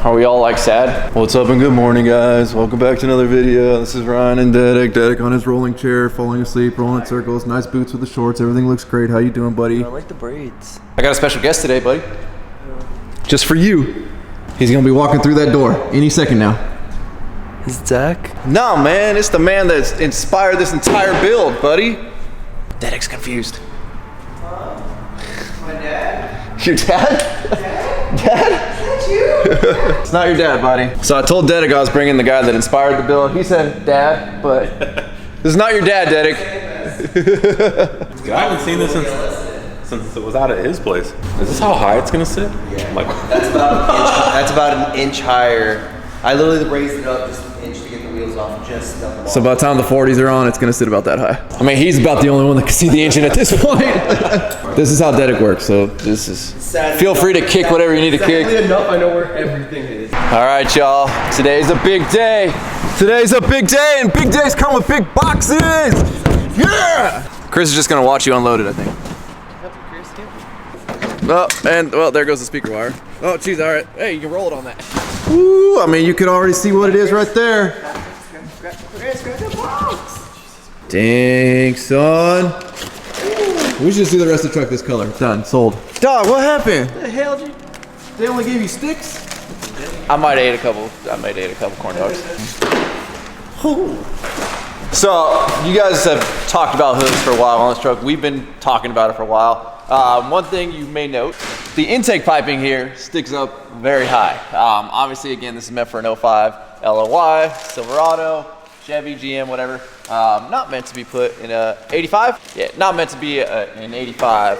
Are we all like sad? What's up and good morning, guys? Welcome back to another video. This is Ryan and Dedek. Dedek on his rolling chair, falling asleep, rolling in circles. Nice boots with the shorts. Everything looks great. How you doing, buddy? I like the braids. I got a special guest today, buddy. Just for you. He's gonna be walking through that door any second now. Is Zach? No, man, it's the man that's inspired this entire build, buddy. Dedek's confused. My dad? Your dad? Dad? Is that you? It's not your dad, buddy. So I told Dedek I was bringing the guy that inspired the build. He said, Dad, but this is not your dad, Dedek. I haven't seen this since it was out at his place. Is this how high it's gonna sit? Yeah. Like, That's about an inch higher. I literally raised it up just an inch to get the wheels off, just enough of So by the time the 40s are on, it's gonna sit about that high. I mean, he's about the only one that can see the engine at this point. This is how Dedek works, so this is... Feel free to kick whatever you need to kick. Sadly enough, I know where everything is. All right, y'all. Today's a big day. Today's a big day, and big days come with big boxes. Yeah! Chris is just gonna watch you unload it, I think. Oh, and well, there goes the speaker wire. Oh, geez, all right. Hey, you can roll it on that. Ooh, I mean, you can already see what it is right there. Dang, son. We should just do the rest of the truck this color. Done, sold. Dog, what happened? What the hell, G? They only gave you sticks? I might have ate a couple corn dogs. So, you guys have talked about hoods for a while on this truck. We've been talking about it for a while. One thing you may note, the intake piping here sticks up very high. Obviously, again, this is meant for an 05 LOY, Silverado, Chevy, GM, whatever. Not meant to be put in a 85. Yeah, not meant to be an 85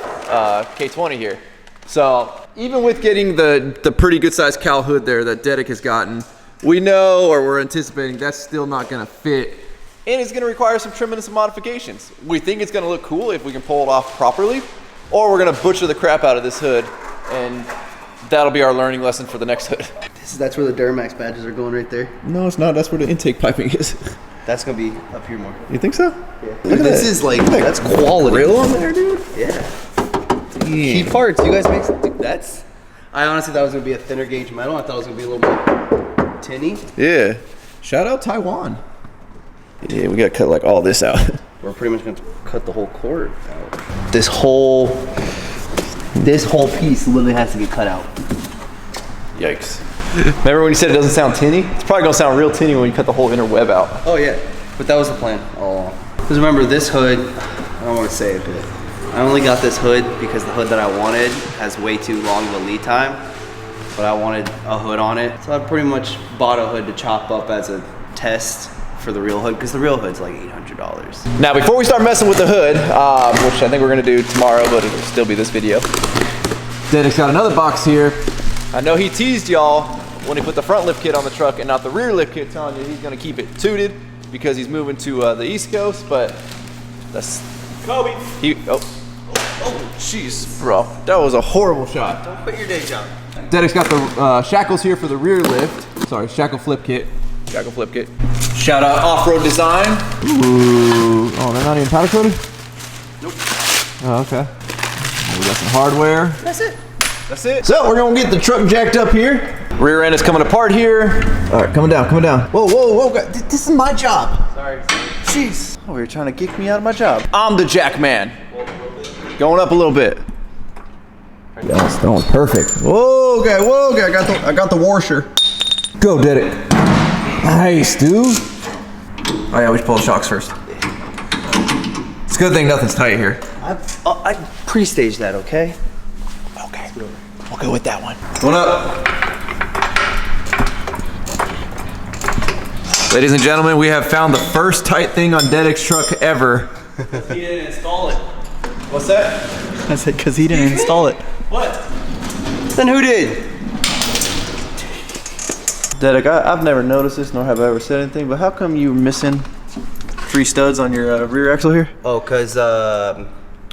K20 here. So even with getting the pretty good sized cowl hood there that Dedek has gotten, we know, or we're anticipating, that's still not gonna fit. And it's gonna require some trimming and some modifications. We think it's gonna look cool if we can pull it off properly, or we're gonna butcher the crap out of this hood, and that'll be our learning lesson for the next hood. That's where the Duramax badges are going right there. No, it's not. That's where the intake piping is. That's gonna be up here more. You think so? Yeah. Dude, this is like, that's quality. Grill on there, dude? Yeah. Key parts, you guys make, dude, that's, I honestly thought it was gonna be a thinner gauge metal. I thought it was gonna be a little more tinny. Yeah. Shout out Taiwan. Yeah, we gotta cut like all this out. We're pretty much gonna cut the whole cord out. This whole piece literally has to get cut out. Yikes. Remember when you said it doesn't sound tinny? It's probably gonna sound real tinny when you cut the whole inner web out. Oh yeah, but that was the plan all along. Because remember, this hood, I don't want to say it, but I only got this hood because the hood that I wanted has way too long of a lead time, but I wanted a hood on it. So I pretty much bought a hood to chop up as a test for the real hood, because the real hood's like $800. Now, before we start messing with the hood, which I think we're gonna do tomorrow, but it'll still be this video. Dedek's got another box here. I know he teased y'all when he put the front lift kit on the truck and not the rear lift kit, telling you he's gonna keep it tooted because he's moving to the East Coast, but that's... Kobe. Oh, jeez, bro. That was a horrible shot. Don't quit your day job. Dedek's got the shackles here for the rear lift. Sorry, shackle flip kit. Shackle flip kit. Shout out Off-Road Design. Ooh. Oh, they're not even powder coated? Nope. Oh, okay. We got some hardware. That's it. That's it. So we're gonna get the truck jacked up here. Rear end is coming apart here. All right, coming down, coming down. Whoa, whoa, whoa, God. This is my job. Sorry. Jeez. Oh, you're trying to kick me out of my job. I'm the jack man. Going up a little bit. That's throwing perfect. Whoa, okay, whoa, okay. I got the washer. Go, Dedek. Nice, dude. Oh yeah, we should pull the shocks first. It's a good thing nothing's tight here. I pre-staged that, okay? Okay. We'll go with that one. Going up. Ladies and gentlemen, we have found the first tight thing on Dedek's truck ever. He didn't install it. What's that? I said, because he didn't install it. What? Then who did? Dedek, I've never noticed this, nor have I ever said anything, but how come you're missing 3 studs on your rear axle here? Oh, because,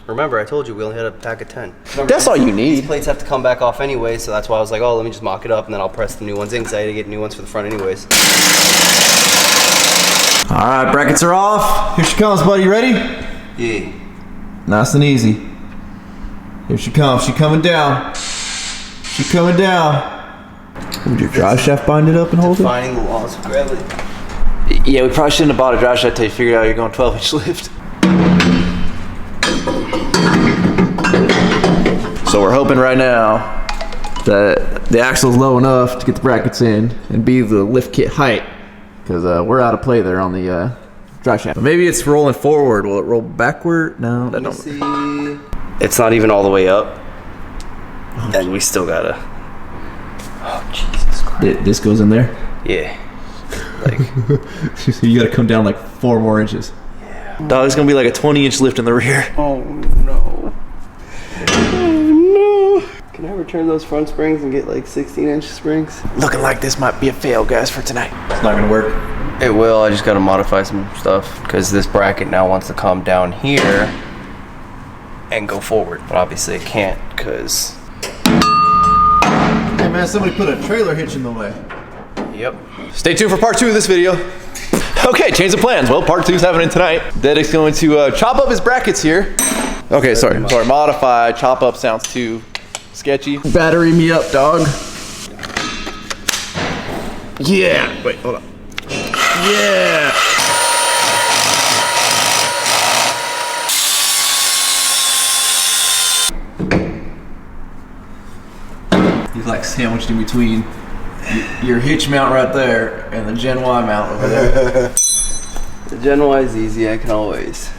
remember I told you we only had a pack of 10. Remember, That's all you need. These plates have to come back off anyway, so that's why I was like, oh, let me just mock it up, and then I'll press the new ones in, because I had to get new ones for the front anyways. All right, brackets are off. Here she comes, buddy. Ready? Yeah. Nice and easy. Here she comes. She coming down. She coming down. Would your drive shaft bind it up and hold it? Finding the laws of gravity. Yeah, we probably shouldn't have bought a drive shaft until you figured out you're going 12-inch lift. So we're hoping right now that the axle's low enough to get the brackets in and be the lift kit height, because we're out of play there on the drive shaft. But maybe it's rolling forward. Will it roll backward? No, that don't. See, it's not even all the way up, and we still gotta. Oh Jesus Christ! This goes in there. Yeah, like So you gotta come down like 4 more inches. Dog, it's gonna be like a 20-inch lift in the rear. oh no, oh no! Can I return those front springs and get like 16-inch springs? Looking like this might be a fail, guys, for tonight. It's not gonna work. It will. I just gotta modify some stuff because this bracket now wants to come down here and go forward, but obviously it can't because. Hey man, somebody put a trailer hitch in the way. Yep. Stay tuned for part 2 of this video. Okay, change of plans. Well, part 2 is happening tonight. Dedic's going to chop up his brackets here. Okay, sorry, modify. Chop up sounds too sketchy. Battery me up, dog. Yeah. Wait, hold on. Yeah. He's like sandwiched in between your hitch mount right there and the Gen Y mount over there. The Gen Y is easy. I can always.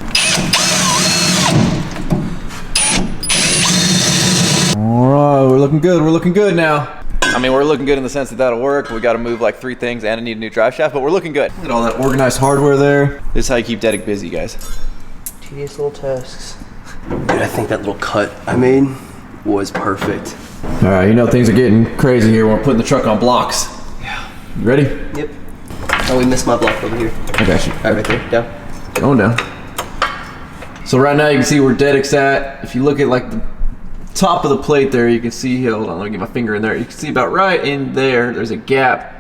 All right, we're looking good. We're looking good now. I mean, we're looking good in the sense that that'll work. We got to move like 3 things and I need a new drive shaft, but we're looking good. Look at all that organized hardware there. This is how you keep Dedic busy, guys. Tedious little tasks. Dude, I think that little cut I made was perfect. All right, you know things are getting crazy here when we're putting the truck on blocks. Yeah. You ready? Yep. Oh, we missed my block over here. I got you. Right there. Down. Going down. So right now you can see where Dedic's at. If you look at like the top of the plate there, you can see, hold on, let me get my finger in there. You can see about right in there, there's a gap.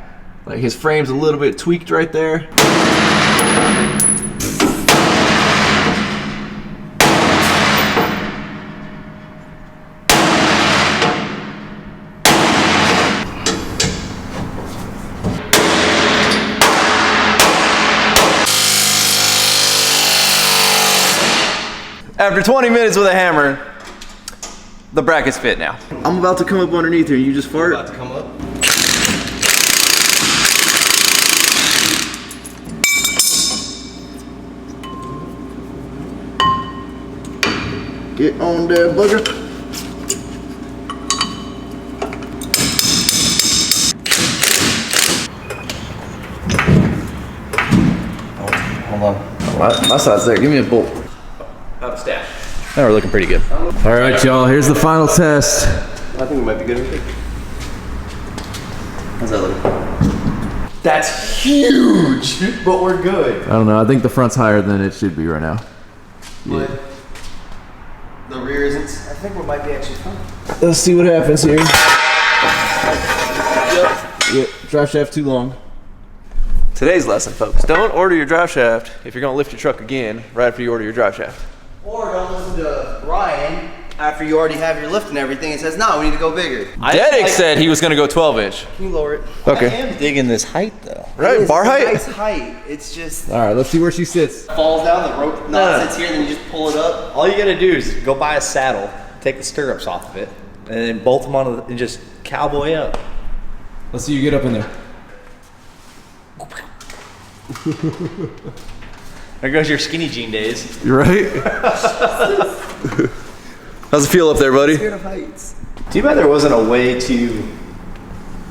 Like his frame's a little bit tweaked right there. After 20 minutes with a hammer, the brackets fit now. I'm about to come up underneath here. You just fart. About to come up. Get on there, bugger. Hold on. My side's there. Give me a bolt. Out of stash. Now we're looking pretty good. All right, y'all. Here's the final test. I think we might be good. How's that look? That's huge, but we're good. I don't know. I think the front's higher than it should be right now. But the rear isn't. I think we might be actually fine. Let's see what happens here. Yep. Drive shaft too long. Today's lesson, folks. Don't order your drive shaft if you're gonna lift your truck again right after you order your drive shaft. Or don't listen to Ryan after you already have your lift and everything and says, no, we need to go bigger. Dedic said he was gonna go 12-inch. Can you lower it? Okay. I am digging this height though. Right, bar height? Nice height. It's just All right, let's see where she sits. falls down, the rope knot sits here, then you just pull it up. All you gotta do is go buy a saddle, take the stirrups off of it, and then bolt them on and just cowboy up. Let's see you get up in there. There goes your skinny jean days. You right? How's it feel up there, buddy? Scared of heights. Too bad there wasn't a way to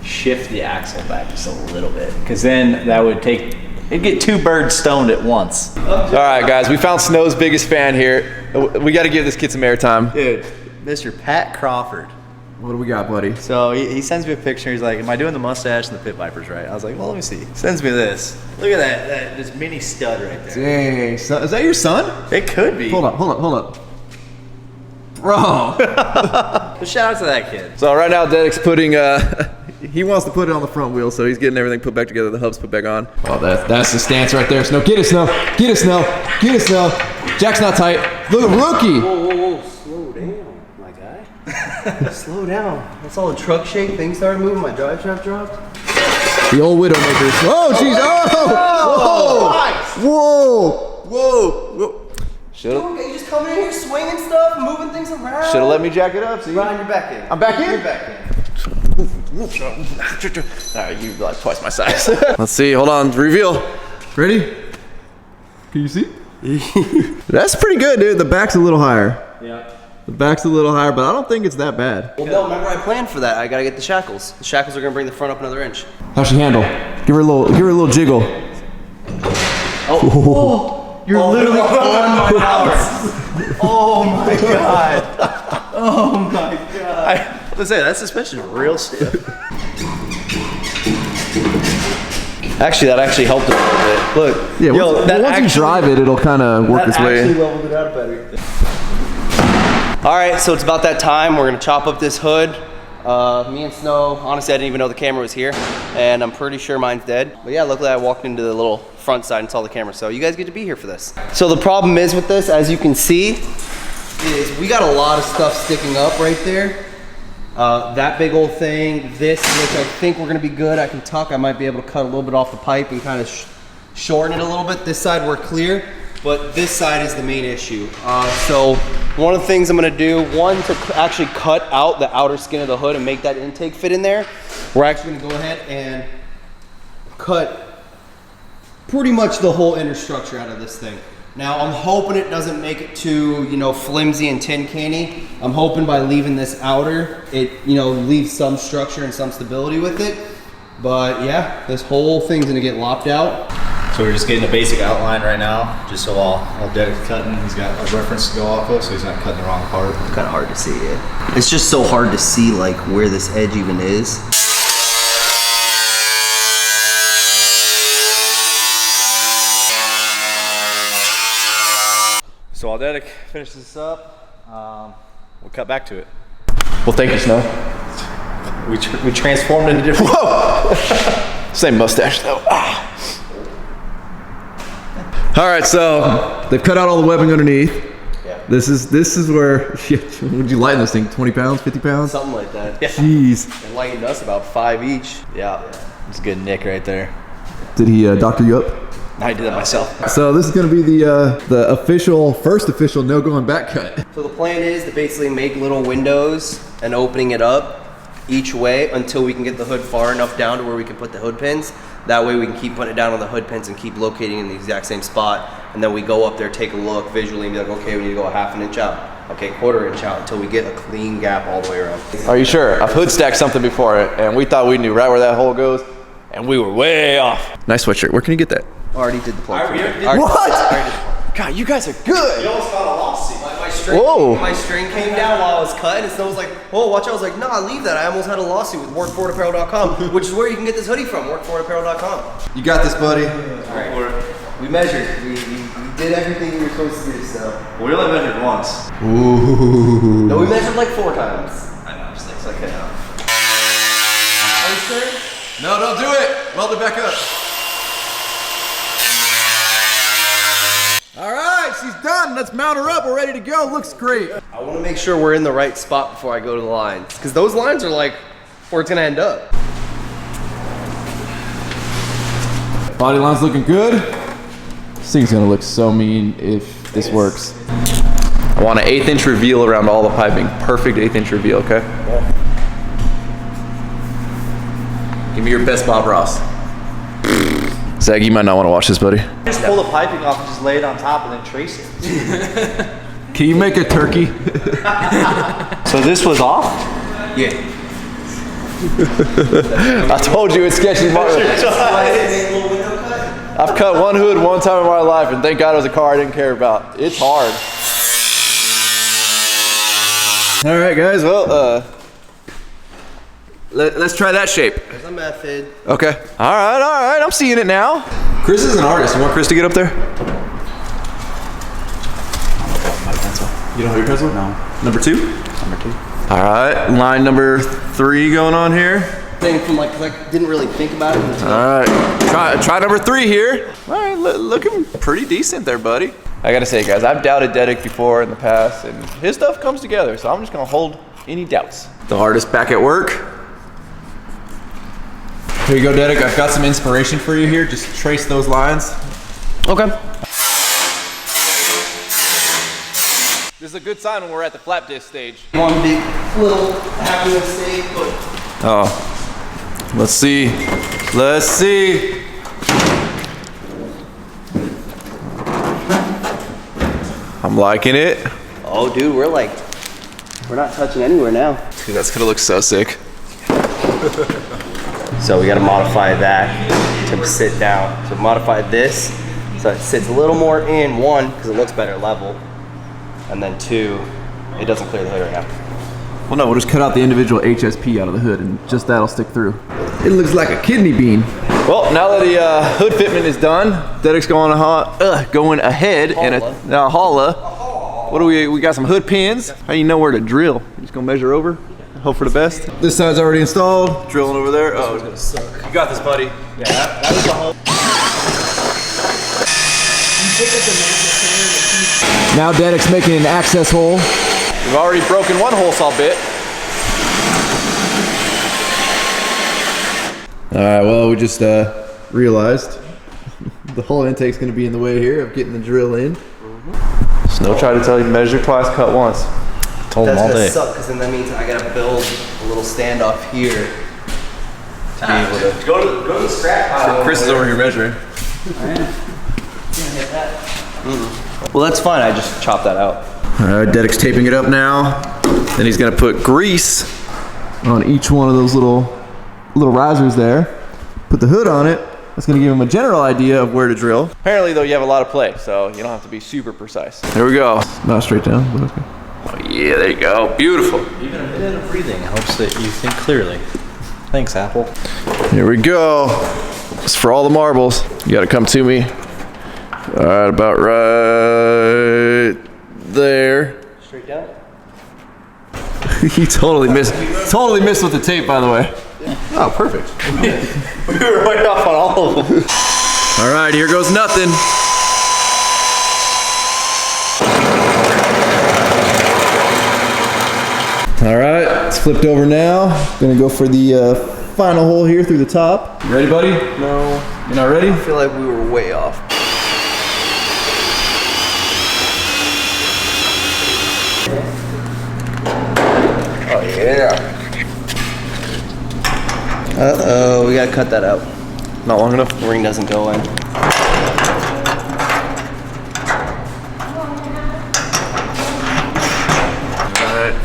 shift the axle back just a little bit, because then that would it'd get 2 birds stoned at once. All right, guys, we found Snow's biggest fan here. We got to give this kid some airtime. Dude, Mr. Pat Crawford. What do we got, buddy? So he sends me a picture. He's like, "Am I doing the mustache and the pit vipers right?" I was like, "Well, let me see." Sends me this. Look at that this mini stud right there. Dang, son, is that your son? It could be. Hold up. Bro. But shout out to that kid. So right now, Dedic's putting, he wants to put it on the front wheel, so he's getting everything put back together, the hubs put back on. Oh, that's the stance right there. Snow, get it, Snow. Get it, Snow. Get it, Snow. Jack's not tight. Look at rookie. Whoa, slow down, my guy. Slow down. I saw the truck shake, things started moving, my drive shaft dropped. The old Widowmakers. Oh, jeez. Oh! Whoa! Whoa! Should've You just coming in here swinging stuff, moving things around. let me jack it up. See? Ryan, you're back in. I'm back in? You're back in. Alright, you like twice my size. Let's see. Hold on. Reveal. Ready? Can you see? That's pretty good, dude. The back's a little higher. Yeah. The back's a little higher, but I don't think it's that bad. Well, no, remember I planned for that. I gotta get the shackles. The shackles are gonna bring the front up another inch. How's she handle? Give her a little jiggle. Oh, you're literally on my house. Oh my god. Oh my god. Let's say that suspension is real stiff. Actually, that actually helped a little bit. Look, Yeah, once you drive it, it'll kind of work its way. actually leveled it out better. All right, so it's about that time. We're gonna chop up this hood. Me and Snow, honestly, I didn't even know the camera was here, and I'm pretty sure mine's dead. But yeah, luckily I walked into the little front side and saw the camera, so you guys get to be here for this. So the problem is with this, as you can see, is we got a lot of stuff sticking up right there. That big old thing, this, which I think we're gonna be good. I can tuck, I might be able to cut a little bit off the pipe and kind of shorten it a little bit. This side we're clear, but this side is the main issue. So one of the things I'm gonna do, one, to actually cut out the outer skin of the hood and make that intake fit in there, we're actually gonna go ahead and cut pretty much the whole inner structure out of this thing. Now I'm hoping it doesn't make it too, flimsy and tin canny. I'm hoping by leaving this outer, it, leaves some structure and some stability with it. But yeah, this whole thing's gonna get lopped out. So we're just getting a basic outline right now, just so while Derek's cutting, he's got a reference to go off of, so he's not cutting the wrong part. It's kind of hard to see it. It's just so hard to see like where this edge even is. So while Derek finishes this up, we'll cut back to it. Well, thank you, Snow. We transformed into different. Whoa! Same mustache though. Ah. All right, so they've cut out all the webbing underneath. Yeah. This is where, would you lighten this thing? 20 pounds, 50 pounds? Something like that. Jeez. And lightened us about 5 each. Yeah, it's a good nick right there. Did he doctor you up? I did that myself. So this is gonna be the first official no going back cut. So the plan is to basically make little windows and opening it up each way until we can get the hood far enough down to where we can put the hood pins. That way we can keep putting it down on the hood pins and keep locating in the exact same spot. And then we go up there, take a look visually and be like, okay, we need to go a 1/2 inch out. Okay, 1/4 inch out until we get a clean gap all the way around. Are you sure? I've hood stacked something before, and we thought we knew right where that hole goes, and we were way off. Nice sweatshirt. Where can you get that? Already did the plug. What? God, you guys are good. You almost got a lawsuit. My string came down while I was cutting, and Snow was like, oh, watch out. I was like, nah, leave that. I almost had a lawsuit with workforwardapparel.com, which is where you can get this hoodie from, workforwardapparel.com. You got this, buddy. All right. We measured. We did everything we were supposed to do, so. We only measured once. Ooh. No, we measured like 4 times. I know, just like okay. Are you sure? No, don't do it. Weld it back up. All right, she's done. Let's mount her up. We're ready to go. Looks great. I want to make sure we're in the right spot before I go to the lines, because those lines are like where it's gonna end up. Body line's looking good. This thing's gonna look so mean if this works. I want an 1/8 inch reveal around all the piping. Perfect 1/8 inch reveal, okay? Give me your best Bob Ross. Zach, you might not want to watch this, buddy. Just pull the piping off and just lay it on top and then trace it. Can you make a turkey? So this was off? Yeah. I told you it's sketchy. I've cut one hood one time in my life, and thank God it was a car I didn't care about. It's hard. All right, guys. Well, let's try that shape. There's a method. Okay. All right. I'm seeing it now. Chris is an artist. You want Chris to get up there? My pencil. You don't have your pencil? No. Number 2? Number 2. All right. Line number 3 going on here. Thing from like didn't really think about it. Until All right. Try number 3 here. All right. Looking pretty decent there, buddy. I gotta say, guys, I've doubted Dedic before in the past, and his stuff comes together. So I'm just gonna hold any doubts. The artist back at work. Here you go, Dedek. I've got some inspiration for you here. Just trace those lines. Okay. This is a good sign when we're at the flap disc stage. One big little happy mistake, but Oh, let's see. Let's see. I'm liking it. oh, dude, we're not touching anywhere now. Dude, that's gonna look so sick. So we got to modify that to sit down. So modify this so it sits a little more in, one, because it looks better level, and then two, it doesn't clear the hood right now. Well, no, we'll just cut out the individual HSP out of the hood and just that'll stick through. It looks like a kidney bean. Well, now that the hood fitment is done, Dedek's going ahead and a holla. What do we got some hood pins. How do you know where to drill? You're just gonna measure over, hope for the best. This side's already installed. Drilling over there. Oh, it's gonna suck. You got this, buddy. Yeah, that was the whole. Now Dedek's making an access hole. We've already broken one hole saw bit. All right, well, we just realized the whole intake's gonna be in the way here of getting the drill in. Snow tried to tell you measure twice, cut once. Told him That's all gonna day. suck because then that means I gotta build a little standoff here to be able to Go to the scrap pile. Chris is over here measuring. Well, that's fine. I just chopped that out. All right, Dedek's taping it up now. Then he's gonna put grease on each one of those little risers there. Put the hood on it. That's gonna give him a general idea of where to drill. Apparently, though, you have a lot of play, so you don't have to be super precise. There we go. Not straight down, but okay. Oh, yeah, there you go. Beautiful. Even a minute of breathing helps that you think clearly. Thanks, Apple. Here we go. It's for all the marbles. You gotta come to me. All right, about right there. Straight down. He totally missed with the tape, by the way. Oh, perfect. We were right off on all of them. All right, here goes nothing. All right, it's flipped over now. Gonna go for the final hole here through the top. You ready, buddy? No. You're not ready? I feel like we were way off. Oh yeah. Uh-oh, we gotta cut that out. Not long enough. The ring doesn't go in.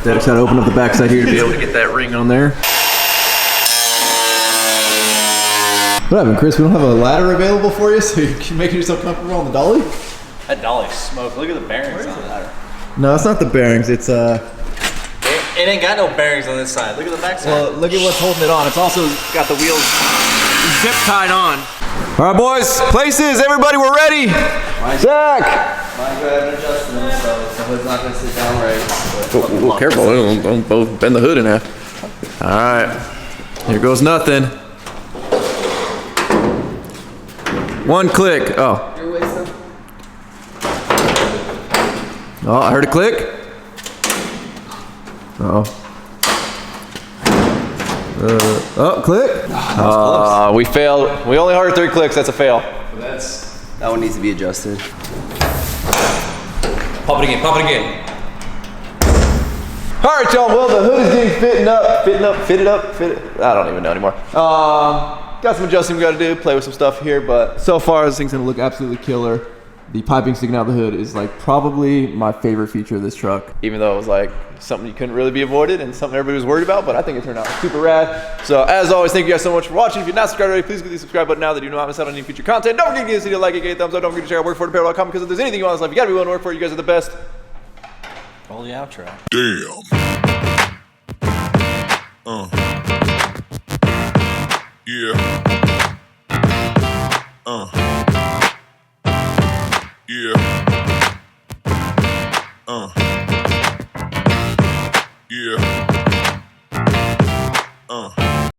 Dedek's got to open up the backside here to be able to get that ring on there. What happened, Chris? We don't have a ladder available for you, so you can make yourself comfortable on the dolly? That dolly smoked. Look at the bearings on that. No, it's not the bearings. It's It ain't got no bearings on this side. Look at the back side. well, look at what's holding it on. It's also got the wheels zip tied on. All right, boys, places. Everybody, we're ready. Zach. Mine's go ahead and adjust them, so the hood's not gonna sit down right. Oh, careful! Don't both bend the hood in half. All right, here goes nothing. One click. Oh. Your waist up. Oh, I heard a click. Uh-oh. Oh, click. We failed. We only heard 3 clicks. That's a fail. That one needs to be adjusted. Pop it again. All right, y'all. Well, the hood is getting fitted up. I don't even know anymore. Got some adjusting we got to do. Play with some stuff here, but so far this thing's gonna look absolutely killer. The piping sticking out the hood is like probably my favorite feature of this truck, even though it was like something you couldn't really be avoided and something everybody was worried about, but I think it turned out super rad. So as always, thank you guys so much for watching. If you're not subscribed already, please click the subscribe button now that you know how to miss out on any future content. Don't forget to give this video a like, give it a thumbs up. Don't forget to check out workfortheapparel.com because if there's anything you want in this life, you gotta be willing to work for it. You guys are the best. Roll the outro. Yeah. Yeah.